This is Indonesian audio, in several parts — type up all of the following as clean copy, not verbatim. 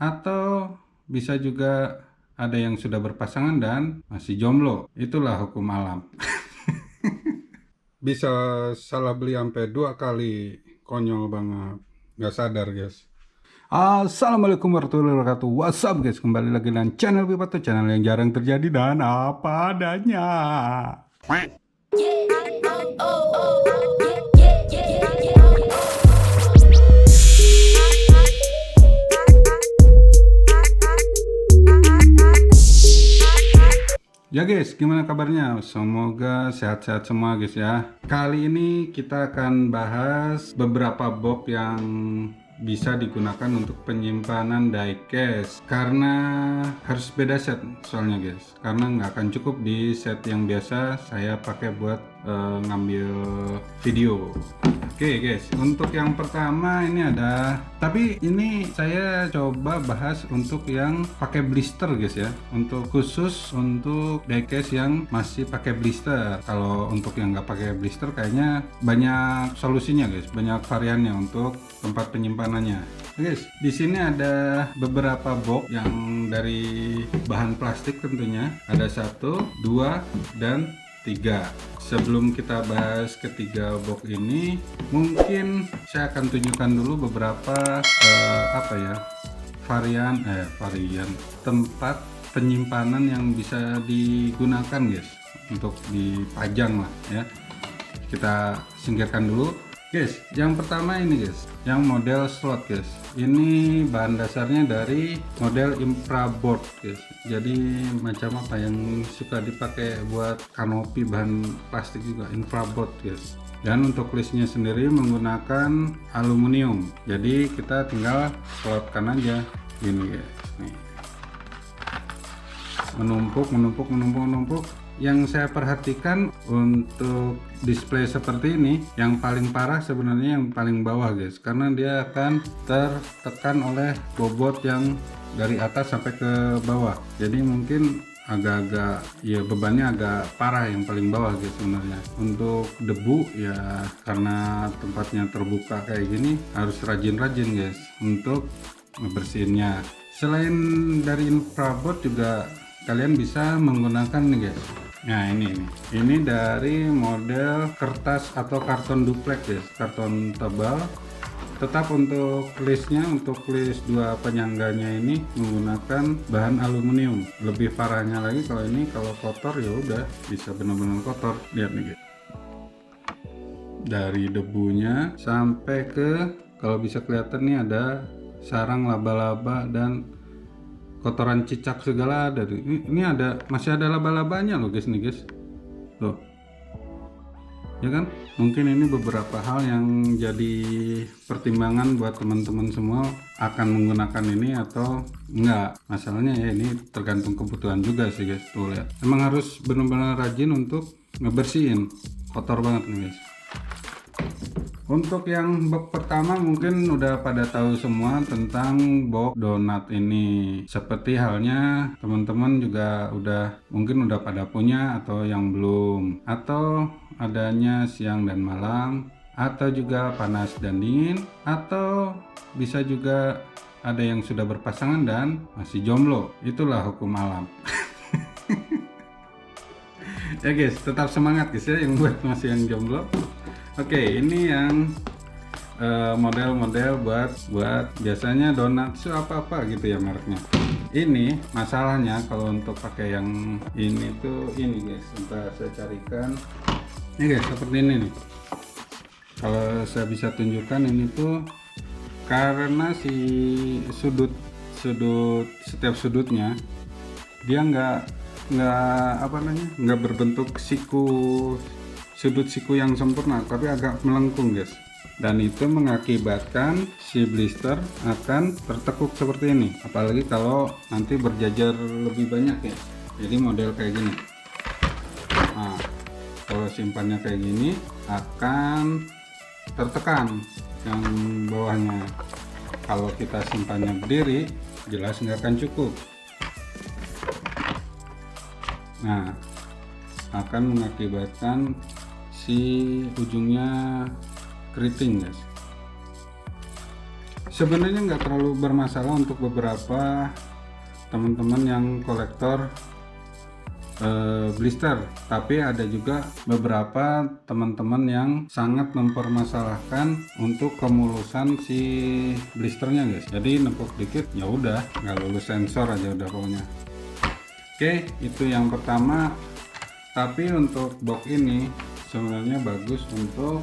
atau bisa juga ada yang sudah berpasangan dan masih jomblo. Itulah hukum alam. Bisa salah beli sampai 2 kali, konyol banget, nggak sadar guys. Assalamualaikum warahmatullahi wabarakatuh. What's up guys, kembali lagi dengan channel Pipato, channel yang jarang terjadi dan apa adanya. Ya guys, gimana kabarnya? Semoga sehat-sehat semua guys ya. Kali ini kita akan bahas beberapa box yang bisa digunakan untuk penyimpanan diecast. Karena harus beda set soalnya guys. Karena nggak akan cukup di set yang biasa saya pakai buat ngambil video. Oke guys, untuk yang pertama ini ada, tapi ini saya coba bahas untuk yang pakai blister guys ya, untuk khusus untuk diecast yang masih pakai blister. Kalau untuk yang nggak pakai blister kayaknya banyak solusinya guys, banyak variannya untuk tempat penyimpanannya. Guys, di sini ada beberapa box yang dari bahan plastik tentunya, ada 1, 2, dan 3. Sebelum kita bahas ketiga box ini, mungkin saya akan tunjukkan dulu beberapa varian tempat penyimpanan yang bisa digunakan guys, untuk dipajang lah ya. Kita singkirkan dulu guys. Yang pertama ini guys, yang model slot guys. Ini bahan dasarnya dari model infraboard guys. Jadi macam apa yang suka dipakai buat kanopi bahan plastik juga, infraboard guys. Dan untuk listnya sendiri menggunakan aluminium. Jadi kita tinggal slotkan aja gini guys. Nih. Menumpuk. Yang saya perhatikan untuk display seperti ini, yang paling parah sebenarnya yang paling bawah guys, karena dia akan tertekan oleh bobot yang dari atas sampai ke bawah. Jadi mungkin agak-agak ya bebannya agak parah yang paling bawah guys sebenarnya. Untuk debu ya karena tempatnya terbuka kayak gini harus rajin-rajin guys untuk ngebersihinnya. Selain dari infraboard juga kalian bisa menggunakan nih guys. Nah ini dari model kertas atau karton duplex guys, karton tebal. Tetap untuk listnya, untuk list 2 penyangganya ini menggunakan bahan aluminium. Lebih parahnya lagi kalau ini kalau kotor ya udah bisa benar-benar kotor. Lihat nih guys, dari debunya sampai ke, kalau bisa kelihatan nih ada sarang laba-laba dan kotoran cicak segala ada. Ini ada, masih ada laba-labanya loh guys nih guys. Loh. Ya kan? Mungkin ini beberapa hal yang jadi pertimbangan buat teman-teman semua akan menggunakan ini atau enggak. Masalahnya ya ini tergantung kebutuhan juga sih guys. Tuh lihat. Emang harus benar-benar rajin untuk ngebersihin. Kotor banget nih guys. Untuk yang box pertama mungkin udah pada tahu semua tentang box donat ini. Seperti halnya teman-teman juga mungkin udah pada punya atau yang belum. Atau adanya siang dan malam, atau juga panas dan dingin, atau bisa juga ada yang sudah berpasangan dan masih jomblo. Itulah hukum alam. Ya guys, tetap semangat guys ya yang buat masih yang jomblo. Oke, ini yang model-model buat biasanya donat apa gitu ya mereknya. Ini masalahnya kalau untuk pakai yang ini tuh ini guys, sebentar saya carikan. Ini guys, seperti ini nih. Kalau saya bisa tunjukkan ini tuh karena si setiap sudutnya dia nggak berbentuk sudut siku yang sempurna, tapi agak melengkung guys, dan itu mengakibatkan si blister akan tertekuk seperti ini, apalagi kalau nanti berjajar lebih banyak ya. Jadi model kayak gini, nah kalau simpannya kayak gini akan tertekan yang bawahnya. Kalau kita simpannya berdiri jelas nggak akan cukup. Nah, akan mengakibatkan si ujungnya keriting guys. Sebenarnya nggak terlalu bermasalah untuk beberapa teman-teman yang kolektor blister, tapi ada juga beberapa teman-teman yang sangat mempermasalahkan untuk kemulusan si blisternya guys. Jadi nempuk dikit ya udah nggak lulus sensor aja udah pokoknya. Oke, itu yang pertama. Tapi untuk box ini sebenarnya bagus untuk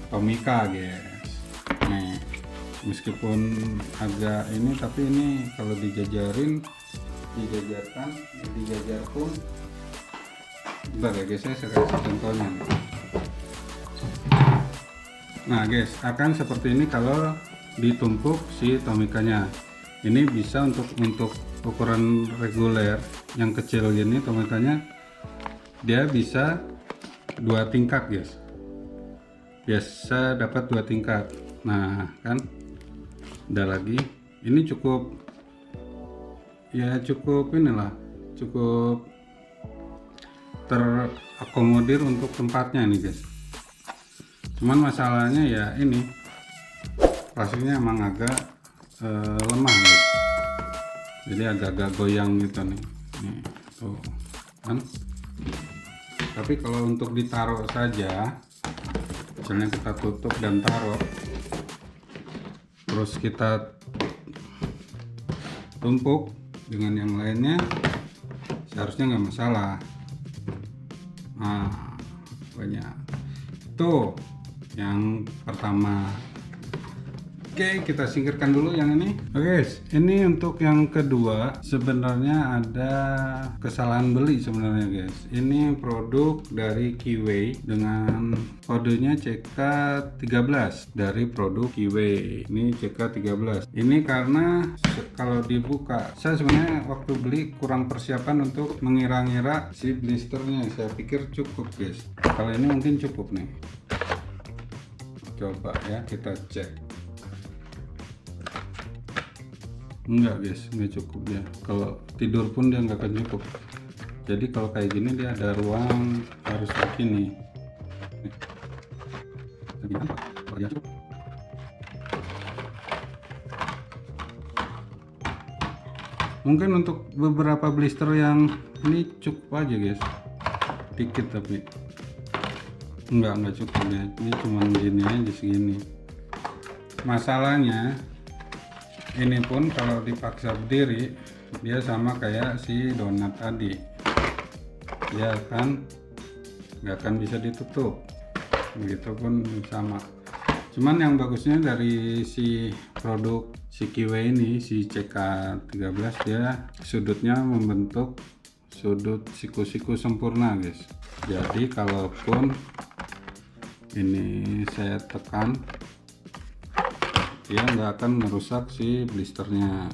Tomica guys. Nih, meskipun agak ini, tapi ini kalau dijajarkan pun. Bentar ya guys, saya kasih contohnya. Nah guys, akan seperti ini kalau ditumpuk si Tomicanya. Ini bisa untuk ukuran reguler yang kecil gini, Tomicanya dia bisa 2 tingkat guys. Biasa dapat 2 tingkat. Nah kan, udah lagi. Ini cukup inilah, cukup terakomodir untuk tempatnya nih guys. Cuman masalahnya ya ini plastiknya emang agak lemah guys, jadi agak-agak goyang gitu nih. Tuh kan. Tapi kalau untuk ditaruh saja, misalnya kita tutup dan taruh, terus kita tumpuk dengan yang lainnya, seharusnya nggak masalah. Nah, banyak tuh yang pertama. Oke, kita singkirkan dulu yang ini. Oke guys, ini untuk yang kedua. Sebenarnya ada kesalahan beli sebenarnya guys. Ini produk dari Keyway dengan kodenya CK13 dari produk Keyway. Ini CK13. Ini karena kalau dibuka, saya sebenarnya waktu beli kurang persiapan untuk mengira-ngira si blisternya. Saya pikir cukup guys. Kalau ini mungkin cukup nih. Coba ya kita cek. Enggak guys, nggak cukup ya. Kalau tidur pun dia nggak akan cukup. Jadi kalau kayak gini dia ada ruang harus begini. Mungkin untuk beberapa blister yang ini cukup aja guys, dikit tapi nggak cukup ya. Ini cuma gini aja segini. Masalahnya ini pun kalau dipaksa berdiri dia sama kayak si donat tadi, dia nggak akan bisa ditutup. Begitupun sama. Cuman yang bagusnya dari si produk si Keyway ini, si CK13, dia sudutnya membentuk sudut siku-siku sempurna guys. Jadi kalaupun ini saya tekan, dia nggak akan merusak si blisternya.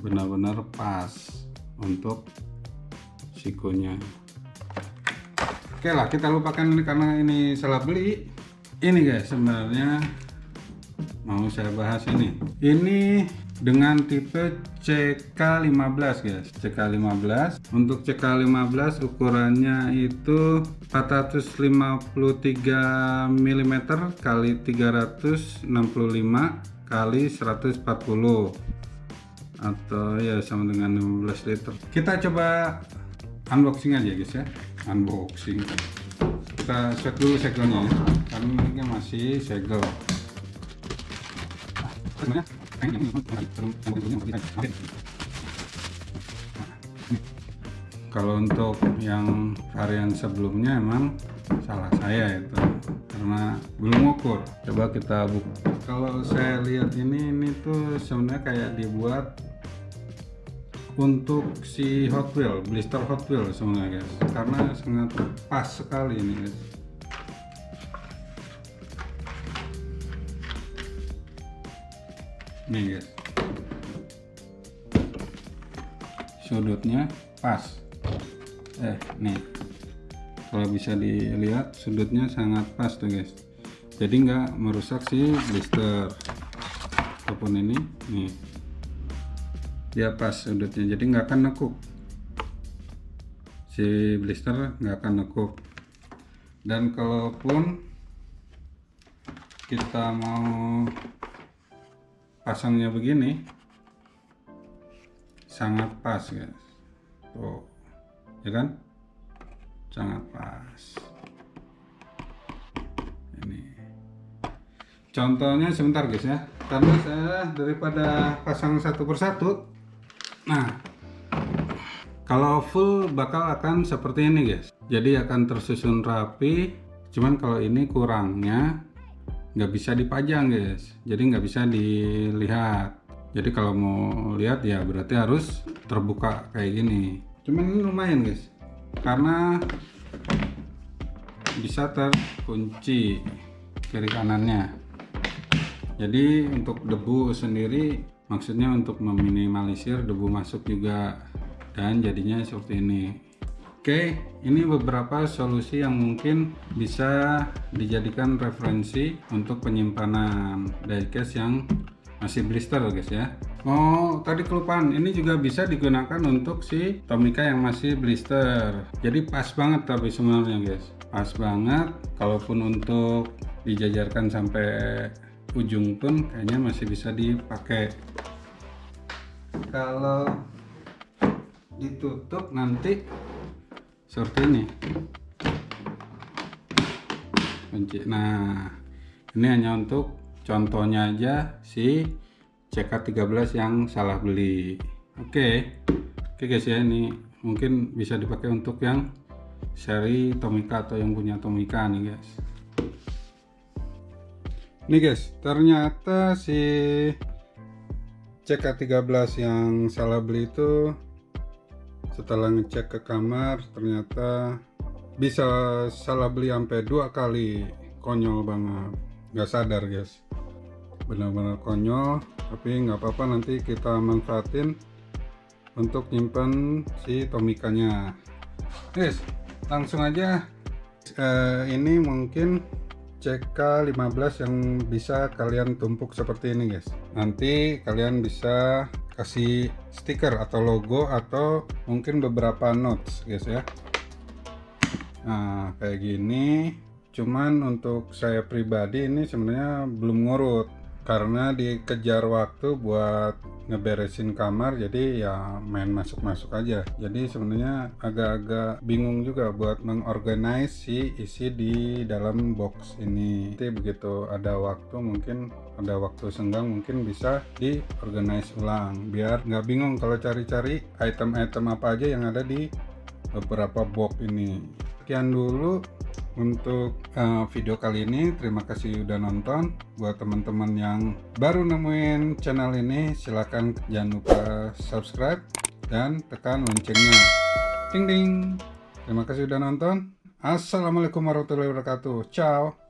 Benar-benar pas untuk sikunya. Oke lah, kita lupakan ini karena ini salah beli. Ini guys, sebenarnya mau saya bahas ini dengan tipe CK15 guys. CK15, untuk CK15 ukurannya itu 453 mm kali 365 kali 140, atau ya sama dengan 15 liter. Kita coba unboxing aja guys ya. Unboxing, kita cek dulu segelnya ya, karena ini masih segel. Kalau untuk yang varian sebelumnya emang salah saya itu, karena belum ukur. Coba kita buka. Kalau saya lihat ini tuh sebenarnya kayak dibuat untuk si Hot Wheel, blister Hot Wheel sebenarnya guys, karena sangat pas sekali ini guys. Nih guys, sudutnya pas. Nih, kalau bisa dilihat sudutnya sangat pas tuh guys, jadi nggak merusak si blister. Ataupun ini nih, dia pas sudutnya, jadi nggak akan nekuk. Si blister nggak akan nekuk. Dan kalaupun kita mau pasangnya begini sangat pas guys, tuh ya kan, sangat pas. Ini contohnya sebentar guys ya, karena saya daripada pasang satu persatu. Nah, kalau full bakal akan seperti ini guys, jadi akan tersusun rapi. Cuman kalau ini kurangnya nggak bisa dipajang guys, jadi nggak bisa dilihat. Jadi kalau mau lihat ya berarti harus terbuka kayak gini. Cuman ini lumayan guys, karena bisa terkunci kiri kanannya. Jadi untuk debu sendiri, maksudnya untuk meminimalisir debu masuk juga, dan jadinya seperti ini. Oke, ini beberapa solusi yang mungkin bisa dijadikan referensi untuk penyimpanan diecast yang masih blister guys ya. Oh, tadi kelupaan, ini juga bisa digunakan untuk si Tomica yang masih blister. Jadi pas banget tapi sebenarnya guys, pas banget. Kalaupun untuk dijajarkan sampai ujung pun kayaknya masih bisa dipakai. Kalau ditutup nanti seperti ini kunci. Nah, ini hanya untuk contohnya aja si CK13 yang salah beli. Oke guys ya, ini mungkin bisa dipakai untuk yang seri Tomica atau yang punya Tomica nih guys. Nih guys, ternyata si CK13 yang salah beli itu setelah ngecek ke kamar ternyata bisa salah beli sampai 2 kali. Konyol banget, nggak sadar guys, benar-benar konyol. Tapi nggak apa-apa, nanti kita manfaatin untuk nyimpen si Tomicanya guys. Langsung aja, ini mungkin CK15 yang bisa kalian tumpuk seperti ini guys. Nanti kalian bisa kasih stiker atau logo atau mungkin beberapa notes guys ya. Nah kayak gini. Cuman untuk saya pribadi ini sebenarnya belum ngurut karena dikejar waktu buat ngeberesin kamar, jadi ya main masuk-masuk aja. Jadi sebenarnya agak-agak bingung juga buat mengorganize si isi di dalam box ini. Nanti begitu ada waktu, mungkin ada waktu senggang, mungkin bisa diorganize ulang biar nggak bingung kalau cari-cari item-item apa aja yang ada di beberapa box ini. Sekian dulu untuk video kali ini. Terima kasih udah nonton. Buat teman-teman yang baru nemuin channel ini, silahkan jangan lupa subscribe dan tekan loncengnya, ding ding. Terima kasih udah nonton. Assalamualaikum warahmatullahi wabarakatuh. Ciao.